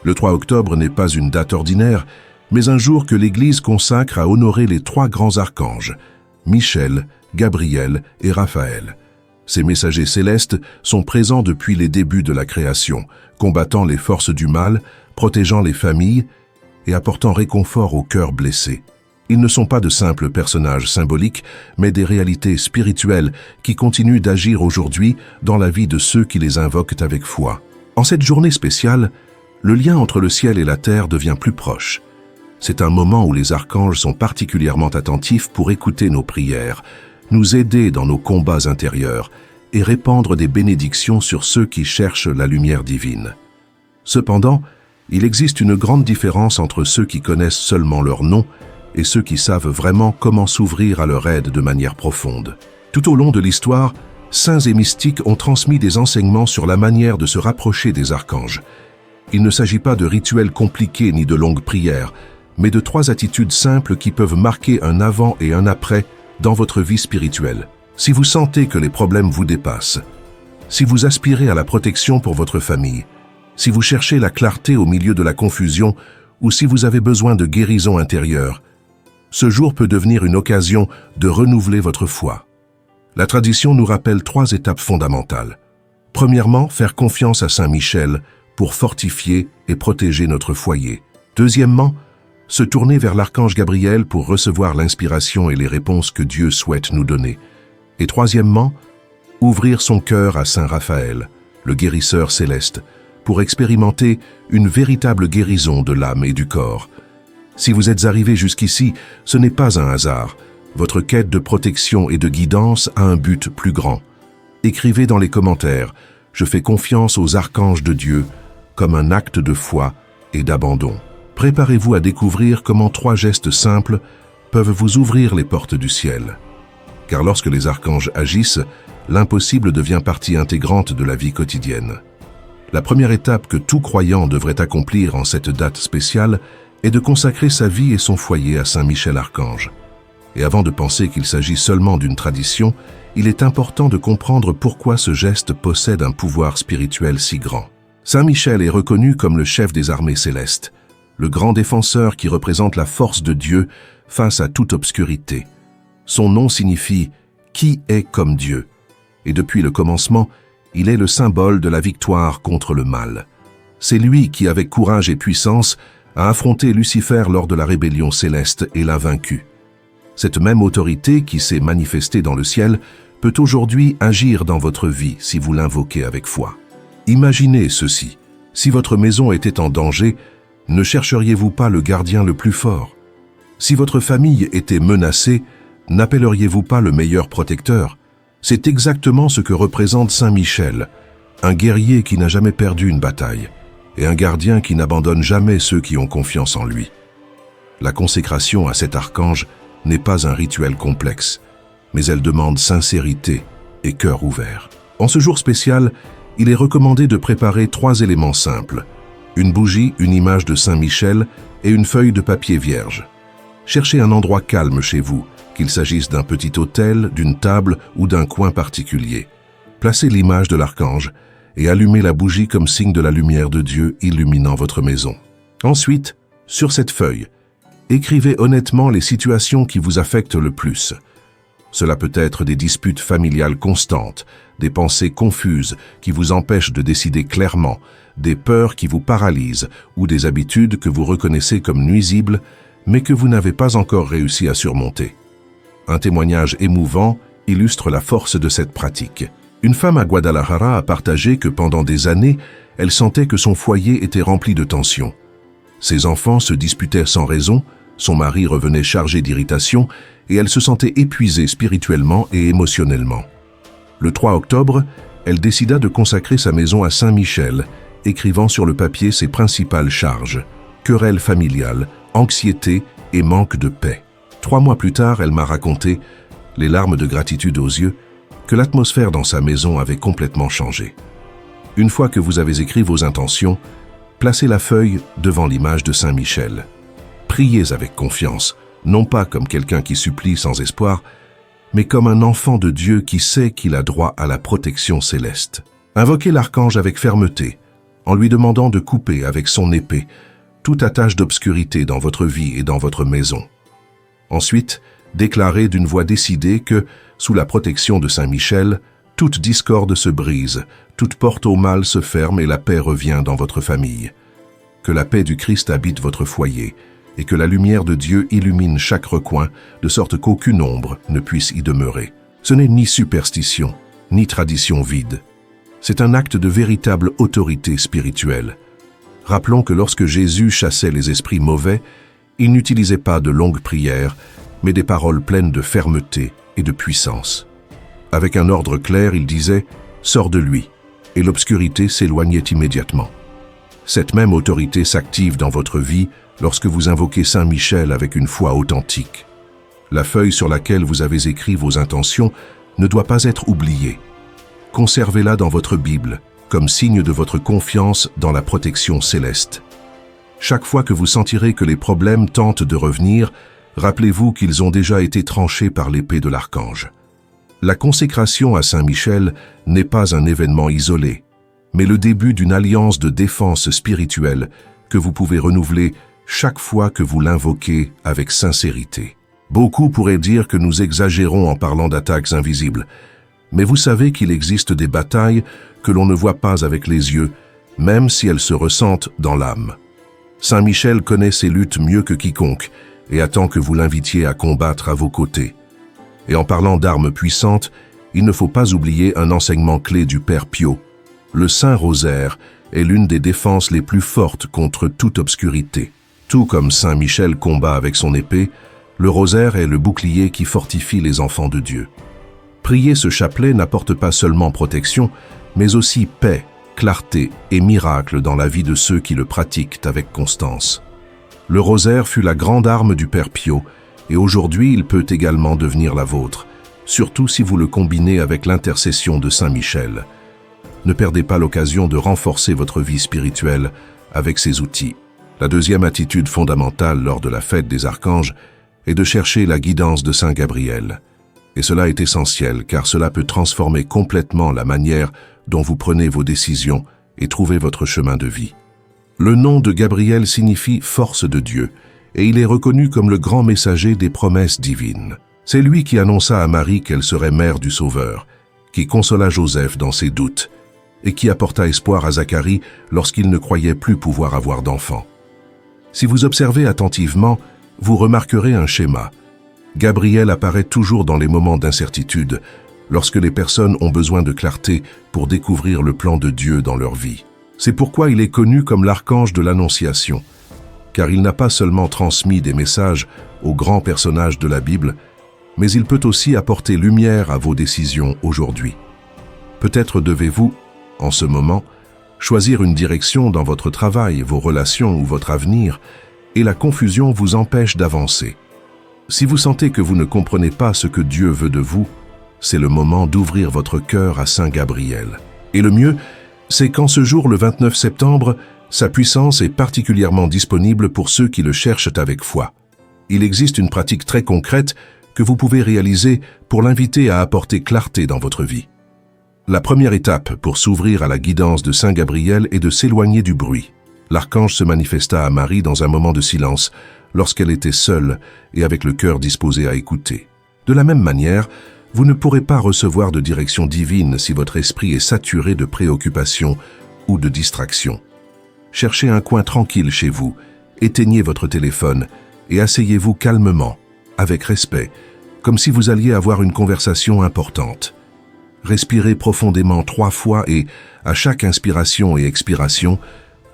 Le 3 octobre n'est pas une date ordinaire, mais un jour que l'Église consacre à honorer les 3 grands archanges, Michel, Gabriel et Raphaël. Ces messagers célestes sont présents depuis les débuts de la création, combattant les forces du mal, protégeant les familles et apportant réconfort aux cœurs blessés. Ils ne sont pas de simples personnages symboliques, mais des réalités spirituelles qui continuent d'agir aujourd'hui dans la vie de ceux qui les invoquent avec foi. En cette journée spéciale, le lien entre le ciel et la terre devient plus proche. C'est un moment où les archanges sont particulièrement attentifs pour écouter nos prières, nous aider dans nos combats intérieurs et répandre des bénédictions sur ceux qui cherchent la lumière divine. Cependant, il existe une grande différence entre ceux qui connaissent seulement leur nom et ceux qui savent vraiment comment s'ouvrir à leur aide de manière profonde. Tout au long de l'histoire, saints et mystiques ont transmis des enseignements sur la manière de se rapprocher des archanges. Il ne s'agit pas de rituels compliqués ni de longues prières, mais de 3 attitudes simples qui peuvent marquer un avant et un après dans votre vie spirituelle. Si vous sentez que les problèmes vous dépassent, si vous aspirez à la protection pour votre famille, si vous cherchez la clarté au milieu de la confusion ou si vous avez besoin de guérison intérieure, ce jour peut devenir une occasion de renouveler votre foi. La tradition nous rappelle 3 étapes fondamentales. Premièrement, faire confiance à Saint Michel pour fortifier et protéger notre foyer. Deuxièmement, se tourner vers l'archange Gabriel pour recevoir l'inspiration et les réponses que Dieu souhaite nous donner. Et troisièmement, ouvrir son cœur à Saint Raphaël, le guérisseur céleste, pour expérimenter une véritable guérison de l'âme et du corps. Si vous êtes arrivé jusqu'ici, ce n'est pas un hasard. Votre quête de protection et de guidance a un but plus grand. Écrivez dans les commentaires « Je fais confiance aux archanges de Dieu » comme un acte de foi et d'abandon. Préparez-vous à découvrir comment 3 gestes simples peuvent vous ouvrir les portes du ciel. Car lorsque les archanges agissent, l'impossible devient partie intégrante de la vie quotidienne. La première étape que tout croyant devrait accomplir en cette date spéciale est de consacrer sa vie et son foyer à Saint Michel Archange. Et avant de penser qu'il s'agit seulement d'une tradition, il est important de comprendre pourquoi ce geste possède un pouvoir spirituel si grand. Saint Michel est reconnu comme le chef des armées célestes, le grand défenseur qui représente la force de Dieu face à toute obscurité. Son nom signifie « qui est comme Dieu » et depuis le commencement, il est le symbole de la victoire contre le mal. C'est lui qui, avec courage et puissance, a affronté Lucifer lors de la rébellion céleste et l'a vaincu. Cette même autorité qui s'est manifestée dans le ciel peut aujourd'hui agir dans votre vie si vous l'invoquez avec foi. Imaginez ceci, si votre maison était en danger, ne chercheriez-vous pas le gardien le plus fort? Si votre famille était menacée, n'appelleriez-vous pas le meilleur protecteur? C'est exactement ce que représente Saint Michel, un guerrier qui n'a jamais perdu une bataille, et un gardien qui n'abandonne jamais ceux qui ont confiance en lui. La consécration à cet archange n'est pas un rituel complexe, mais elle demande sincérité et cœur ouvert. En ce jour spécial, il est recommandé de préparer 3 éléments simples: une bougie, une image de Saint Michel et une feuille de papier vierge. Cherchez un endroit calme chez vous, qu'il s'agisse d'un petit autel, d'une table ou d'un coin particulier. Placez l'image de l'archange et allumez la bougie comme signe de la lumière de Dieu illuminant votre maison. Ensuite, sur cette feuille, écrivez honnêtement les situations qui vous affectent le plus. Cela peut être des disputes familiales constantes, des pensées confuses qui vous empêchent de décider clairement, des peurs qui vous paralysent ou des habitudes que vous reconnaissez comme nuisibles, mais que vous n'avez pas encore réussi à surmonter. Un témoignage émouvant illustre la force de cette pratique. Une femme à Guadalajara a partagé que pendant des années, elle sentait que son foyer était rempli de tensions. Ses enfants se disputaient sans raison, son mari revenait chargé d'irritation et elle se sentait épuisée spirituellement et émotionnellement. Le 3 octobre, elle décida de consacrer sa maison à Saint Michel, écrivant sur le papier ses principales charges: querelles familiales, anxiété et manque de paix. 3 mois plus tard, elle m'a raconté, les larmes de gratitude aux yeux, que l'atmosphère dans sa maison avait complètement changé. Une fois que vous avez écrit vos intentions, placez la feuille devant l'image de Saint Michel. Priez avec confiance, non pas comme quelqu'un qui supplie sans espoir, mais comme un enfant de Dieu qui sait qu'il a droit à la protection céleste. Invoquez l'archange avec fermeté, en lui demandant de couper avec son épée toute attache d'obscurité dans votre vie et dans votre maison. Ensuite, déclarez d'une voix décidée que, sous la protection de Saint Michel, toute discorde se brise, toute porte au mal se ferme et la paix revient dans votre famille. Que la paix du Christ habite votre foyer et que la lumière de Dieu illumine chaque recoin, de sorte qu'aucune ombre ne puisse y demeurer. Ce n'est ni superstition, ni tradition vide. C'est un acte de véritable autorité spirituelle. Rappelons que lorsque Jésus chassait les esprits mauvais, il n'utilisait pas de longues prières, mais des paroles pleines de fermeté et de puissance. Avec un ordre clair, il disait « Sors de lui », et l'obscurité s'éloignait immédiatement. Cette même autorité s'active dans votre vie lorsque vous invoquez Saint Michel avec une foi authentique. La feuille sur laquelle vous avez écrit vos intentions ne doit pas être oubliée. Conservez-la dans votre Bible, comme signe de votre confiance dans la protection céleste. Chaque fois que vous sentirez que les problèmes tentent de revenir, rappelez-vous qu'ils ont déjà été tranchés par l'épée de l'archange. La consécration à Saint Michel n'est pas un événement isolé, mais le début d'une alliance de défense spirituelle que vous pouvez renouveler chaque fois que vous l'invoquez avec sincérité. Beaucoup pourraient dire que nous exagérons en parlant d'attaques invisibles, mais vous savez qu'il existe des batailles que l'on ne voit pas avec les yeux, même si elles se ressentent dans l'âme. Saint Michel connaît ces luttes mieux que quiconque et attend que vous l'invitiez à combattre à vos côtés. Et en parlant d'armes puissantes, il ne faut pas oublier un enseignement clé du Père Pio. Le Saint Rosaire est l'une des défenses les plus fortes contre toute obscurité. Tout comme Saint Michel combat avec son épée, le rosaire est le bouclier qui fortifie les enfants de Dieu. Prier ce chapelet n'apporte pas seulement protection, mais aussi paix, clarté et miracle dans la vie de ceux qui le pratiquent avec constance. Le rosaire fut la grande arme du Père Pio, et aujourd'hui il peut également devenir la vôtre, surtout si vous le combinez avec l'intercession de Saint Michel. Ne perdez pas l'occasion de renforcer votre vie spirituelle avec ces outils. La deuxième attitude fondamentale lors de la fête des archanges est de chercher la guidance de Saint Gabriel. Et cela est essentiel car cela peut transformer complètement la manière dont vous prenez vos décisions et trouver votre chemin de vie. Le nom de Gabriel signifie « force de Dieu » et il est reconnu comme le grand messager des promesses divines. C'est lui qui annonça à Marie qu'elle serait mère du Sauveur, qui consola Joseph dans ses doutes et qui apporta espoir à Zacharie lorsqu'il ne croyait plus pouvoir avoir d'enfant. Si vous observez attentivement, vous remarquerez un schéma. Gabriel apparaît toujours dans les moments d'incertitude, lorsque les personnes ont besoin de clarté pour découvrir le plan de Dieu dans leur vie. C'est pourquoi il est connu comme l'archange de l'Annonciation, car il n'a pas seulement transmis des messages aux grands personnages de la Bible, mais il peut aussi apporter lumière à vos décisions aujourd'hui. Peut-être devez-vous, en ce moment, choisir une direction dans votre travail, vos relations ou votre avenir, et la confusion vous empêche d'avancer. Si vous sentez que vous ne comprenez pas ce que Dieu veut de vous, c'est le moment d'ouvrir votre cœur à Saint Gabriel. Et le mieux, c'est qu'en ce jour, le 29 septembre, sa puissance est particulièrement disponible pour ceux qui le cherchent avec foi. Il existe une pratique très concrète que vous pouvez réaliser pour l'inviter à apporter clarté dans votre vie. La première étape pour s'ouvrir à la guidance de Saint Gabriel est de s'éloigner du bruit. L'archange se manifesta à Marie dans un moment de silence, lorsqu'elle était seule et avec le cœur disposé à écouter. De la même manière, vous ne pourrez pas recevoir de direction divine si votre esprit est saturé de préoccupations ou de distractions. Cherchez un coin tranquille chez vous, éteignez votre téléphone et asseyez-vous calmement, avec respect, comme si vous alliez avoir une conversation importante. Respirez profondément 3 fois et, à chaque inspiration et expiration,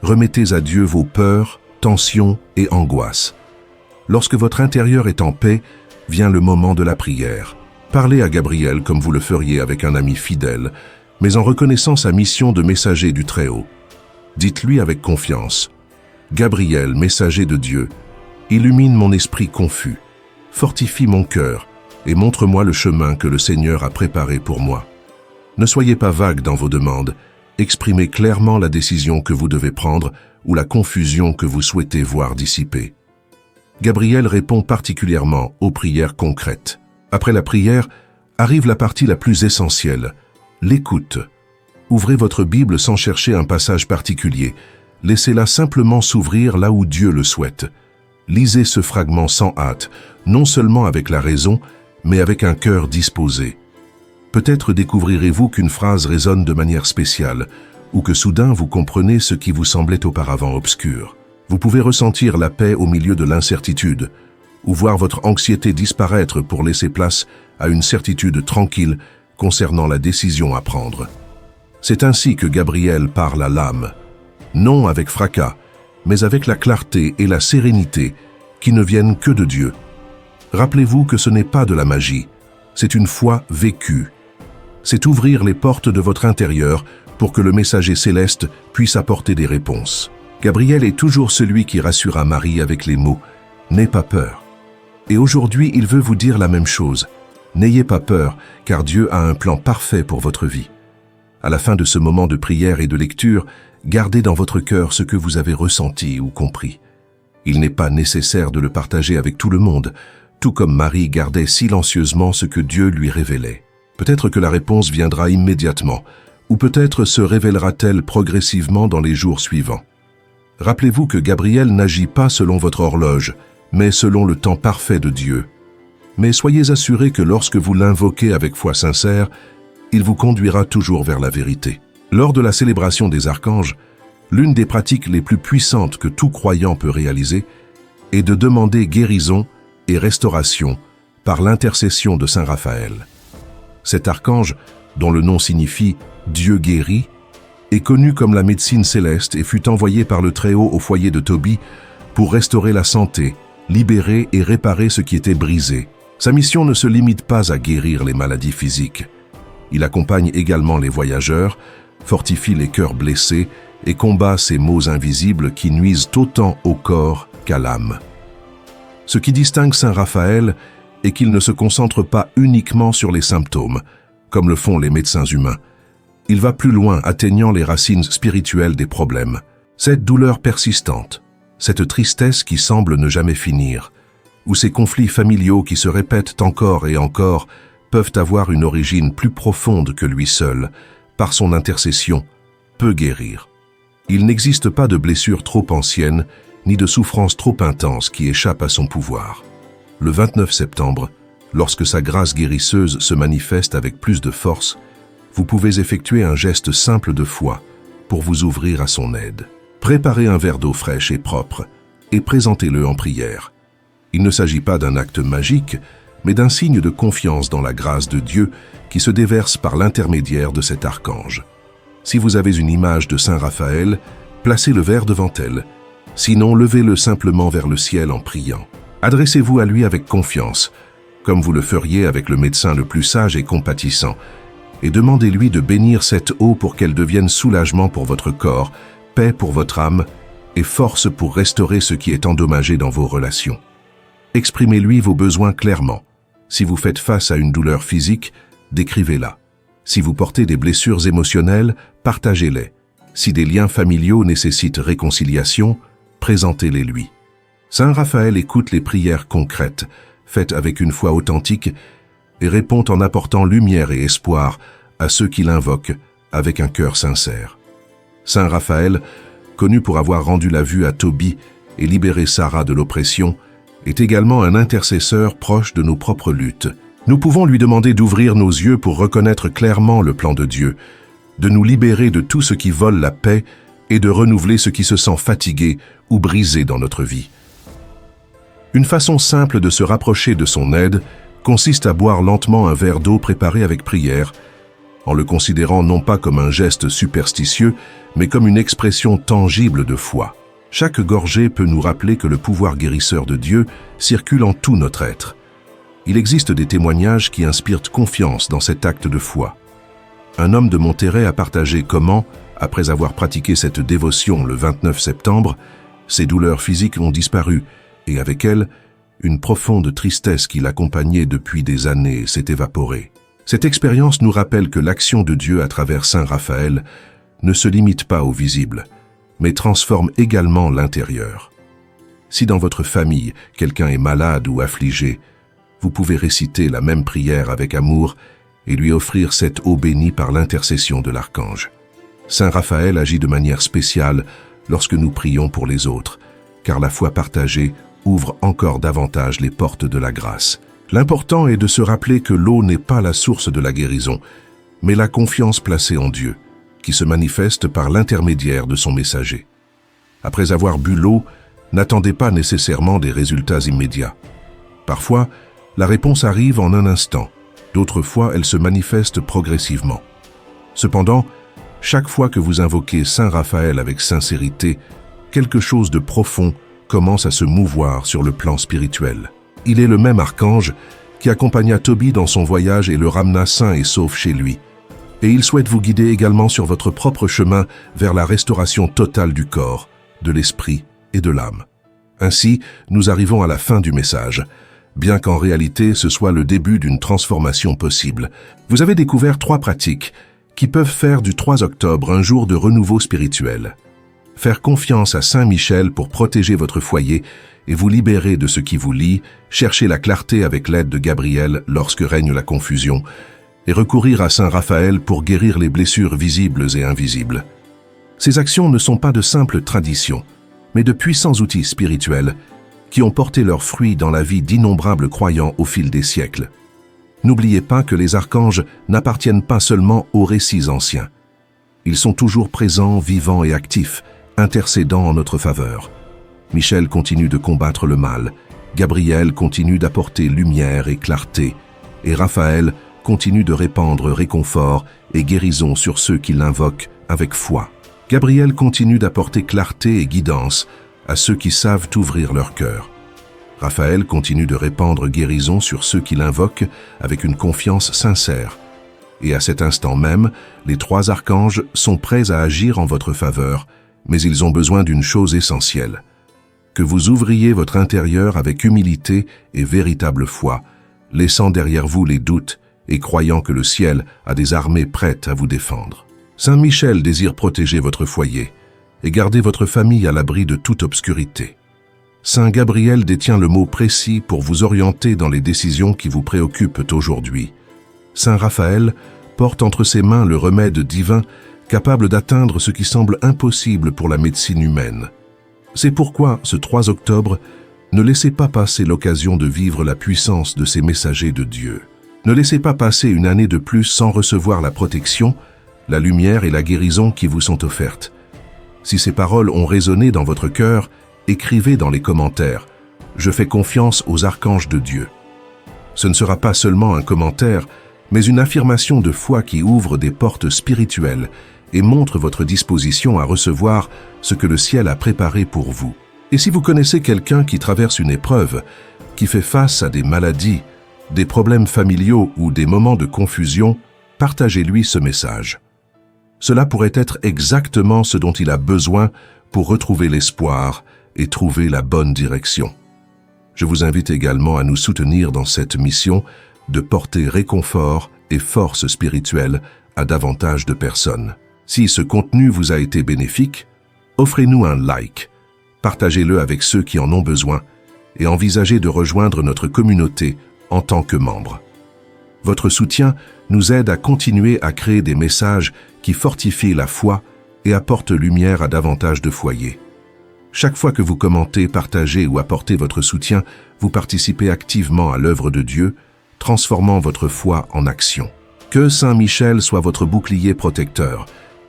remettez à Dieu vos peurs, tensions et angoisses. Lorsque votre intérieur est en paix, vient le moment de la prière. Parlez à Gabriel comme vous le feriez avec un ami fidèle, mais en reconnaissant sa mission de messager du Très-Haut. Dites-lui avec confiance, « Gabriel, messager de Dieu, illumine mon esprit confus, fortifie mon cœur et montre-moi le chemin que le Seigneur a préparé pour moi. » Ne soyez pas vague dans vos demandes, exprimez clairement la décision que vous devez prendre ou la confusion que vous souhaitez voir dissipée. Gabriel répond particulièrement aux prières concrètes. Après la prière, arrive la partie la plus essentielle, l'écoute. Ouvrez votre Bible sans chercher un passage particulier. Laissez-la simplement s'ouvrir là où Dieu le souhaite. Lisez ce fragment sans hâte, non seulement avec la raison, mais avec un cœur disposé. Peut-être découvrirez-vous qu'une phrase résonne de manière spéciale, ou que soudain vous comprenez ce qui vous semblait auparavant obscur. Vous pouvez ressentir la paix au milieu de l'incertitude, ou voir votre anxiété disparaître pour laisser place à une certitude tranquille concernant la décision à prendre. C'est ainsi que Gabriel parle à l'âme, non avec fracas, mais avec la clarté et la sérénité qui ne viennent que de Dieu. Rappelez-vous que ce n'est pas de la magie, c'est une foi vécue. C'est ouvrir les portes de votre intérieur pour que le messager céleste puisse apporter des réponses. Gabriel est toujours celui qui rassura Marie avec les mots « N'aie pas peur ». Et aujourd'hui, il veut vous dire la même chose. N'ayez pas peur, car Dieu a un plan parfait pour votre vie. À la fin de ce moment de prière et de lecture, gardez dans votre cœur ce que vous avez ressenti ou compris. Il n'est pas nécessaire de le partager avec tout le monde, tout comme Marie gardait silencieusement ce que Dieu lui révélait. Peut-être que la réponse viendra immédiatement, ou peut-être se révélera-t-elle progressivement dans les jours suivants. Rappelez-vous que Gabriel n'agit pas selon votre horloge, mais selon le temps parfait de Dieu. Mais soyez assurés que lorsque vous l'invoquez avec foi sincère, il vous conduira toujours vers la vérité. Lors de la célébration des archanges, l'une des pratiques les plus puissantes que tout croyant peut réaliser est de demander guérison et restauration par l'intercession de Saint Raphaël. Cet archange, dont le nom signifie « Dieu guérit », est connu comme la médecine céleste et fut envoyé par le Très-Haut au foyer de Tobie pour restaurer la santé, libérer et réparer ce qui était brisé. Sa mission ne se limite pas à guérir les maladies physiques. Il accompagne également les voyageurs, fortifie les cœurs blessés et combat ces maux invisibles qui nuisent autant au corps qu'à l'âme. Ce qui distingue Saint Raphaël est qu'il ne se concentre pas uniquement sur les symptômes, comme le font les médecins humains. Il va plus loin, atteignant les racines spirituelles des problèmes. Cette douleur persistante, cette tristesse qui semble ne jamais finir, ou ces conflits familiaux qui se répètent encore et encore, peuvent avoir une origine plus profonde que lui seul, par son intercession, peut guérir. Il n'existe pas de blessure trop ancienne, ni de souffrance trop intense qui échappe à son pouvoir. Le 29 septembre, lorsque sa grâce guérisseuse se manifeste avec plus de force, vous pouvez effectuer un geste simple de foi pour vous ouvrir à son aide. Préparez un verre d'eau fraîche et propre et présentez-le en prière. Il ne s'agit pas d'un acte magique, mais d'un signe de confiance dans la grâce de Dieu qui se déverse par l'intermédiaire de cet archange. Si vous avez une image de Saint Raphaël, placez le verre devant elle. Sinon, levez-le simplement vers le ciel en priant. Adressez-vous à lui avec confiance, comme vous le feriez avec le médecin le plus sage et compatissant, et demandez-lui de bénir cette eau pour qu'elle devienne soulagement pour votre corps, paix pour votre âme et force pour restaurer ce qui est endommagé dans vos relations. Exprimez-lui vos besoins clairement. Si vous faites face à une douleur physique, décrivez-la. Si vous portez des blessures émotionnelles, partagez-les. Si des liens familiaux nécessitent réconciliation, présentez-les lui. Saint Raphaël écoute les prières concrètes, faites avec une foi authentique, et répond en apportant lumière et espoir à ceux qui l'invoquent avec un cœur sincère. Saint Raphaël, connu pour avoir rendu la vue à Tobie et libéré Sarah de l'oppression, est également un intercesseur proche de nos propres luttes. Nous pouvons lui demander d'ouvrir nos yeux pour reconnaître clairement le plan de Dieu, de nous libérer de tout ce qui vole la paix et de renouveler ce qui se sent fatigué ou brisé dans notre vie. Une façon simple de se rapprocher de son aide consiste à boire lentement un verre d'eau préparé avec prière, en le considérant non pas comme un geste superstitieux, mais comme une expression tangible de foi. Chaque gorgée peut nous rappeler que le pouvoir guérisseur de Dieu circule en tout notre être. Il existe des témoignages qui inspirent confiance dans cet acte de foi. Un homme de Monterrey a partagé comment, après avoir pratiqué cette dévotion le 29 septembre, ses douleurs physiques ont disparu et avec elles, une profonde tristesse qui l'accompagnait depuis des années s'est évaporée. Cette expérience nous rappelle que l'action de Dieu à travers Saint Raphaël ne se limite pas au visible, mais transforme également l'intérieur. Si dans votre famille, quelqu'un est malade ou affligé, vous pouvez réciter la même prière avec amour et lui offrir cette eau bénie par l'intercession de l'archange. Saint Raphaël agit de manière spéciale lorsque nous prions pour les autres, car la foi partagée ouvre encore davantage les portes de la grâce. L'important est de se rappeler que l'eau n'est pas la source de la guérison, mais la confiance placée en Dieu, qui se manifeste par l'intermédiaire de son messager. Après avoir bu l'eau, n'attendez pas nécessairement des résultats immédiats. Parfois, la réponse arrive en un instant, d'autres fois elle se manifeste progressivement. Cependant, chaque fois que vous invoquez Saint Raphaël avec sincérité, quelque chose de profond commence à se mouvoir sur le plan spirituel. Il est le même archange qui accompagna Tobie dans son voyage et le ramena sain et sauf chez lui. Et il souhaite vous guider également sur votre propre chemin vers la restauration totale du corps, de l'esprit et de l'âme. Ainsi, nous arrivons à la fin du message. Bien qu'en réalité ce soit le début d'une transformation possible, vous avez découvert 3 pratiques qui peuvent faire du 3 octobre un jour de renouveau spirituel. Faire confiance à Saint Michel pour protéger votre foyer et vous libérer de ce qui vous lie, chercher la clarté avec l'aide de Gabriel lorsque règne la confusion, et recourir à Saint Raphaël pour guérir les blessures visibles et invisibles. Ces actions ne sont pas de simples traditions, mais de puissants outils spirituels qui ont porté leurs fruits dans la vie d'innombrables croyants au fil des siècles. N'oubliez pas que les archanges n'appartiennent pas seulement aux récits anciens. Ils sont toujours présents, vivants et actifs, intercédant en notre faveur. Michel continue de combattre le mal, Gabriel continue d'apporter lumière et clarté, et Raphaël continue de répandre réconfort et guérison sur ceux qui l'invoquent avec foi. Gabriel continue d'apporter clarté et guidance à ceux qui savent ouvrir leur cœur. Raphaël continue de répandre guérison sur ceux qui l'invoquent avec une confiance sincère. Et à cet instant même, les 3 archanges sont prêts à agir en votre faveur, mais ils ont besoin d'une chose essentielle. Que vous ouvriez votre intérieur avec humilité et véritable foi, laissant derrière vous les doutes et croyant que le ciel a des armées prêtes à vous défendre. Saint Michel désire protéger votre foyer et garder votre famille à l'abri de toute obscurité. Saint Gabriel détient le mot précis pour vous orienter dans les décisions qui vous préoccupent aujourd'hui. Saint Raphaël porte entre ses mains le remède divin capable d'atteindre ce qui semble impossible pour la médecine humaine. C'est pourquoi, ce 3 octobre, ne laissez pas passer l'occasion de vivre la puissance de ces messagers de Dieu. Ne laissez pas passer une année de plus sans recevoir la protection, la lumière et la guérison qui vous sont offertes. Si ces paroles ont résonné dans votre cœur, écrivez dans les commentaires « Je fais confiance aux archanges de Dieu ». Ce ne sera pas seulement un commentaire, mais une affirmation de foi qui ouvre des portes spirituelles et montre votre disposition à recevoir ce que le ciel a préparé pour vous. Et si vous connaissez quelqu'un qui traverse une épreuve, qui fait face à des maladies, des problèmes familiaux ou des moments de confusion, partagez-lui ce message. Cela pourrait être exactement ce dont il a besoin pour retrouver l'espoir et trouver la bonne direction. Je vous invite également à nous soutenir dans cette mission de porter réconfort et force spirituelle à davantage de personnes. Si ce contenu vous a été bénéfique, offrez-nous un like, partagez-le avec ceux qui en ont besoin et envisagez de rejoindre notre communauté en tant que membre. Votre soutien nous aide à continuer à créer des messages qui fortifient la foi et apportent lumière à davantage de foyers. Chaque fois que vous commentez, partagez ou apportez votre soutien, vous participez activement à l'œuvre de Dieu, transformant votre foi en action. Que Saint Michel soit votre bouclier protecteur,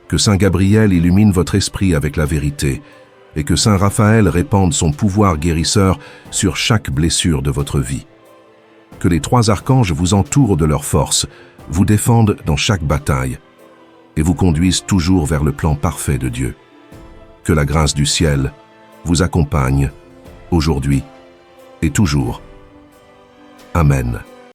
que Saint Gabriel illumine votre esprit avec la vérité, et que Saint Raphaël répande son pouvoir guérisseur sur chaque blessure de votre vie. Que les 3 archanges vous entourent de leur force, vous défendent dans chaque bataille, et vous conduisent toujours vers le plan parfait de Dieu. Que la grâce du ciel vous accompagne, aujourd'hui et toujours. Amen.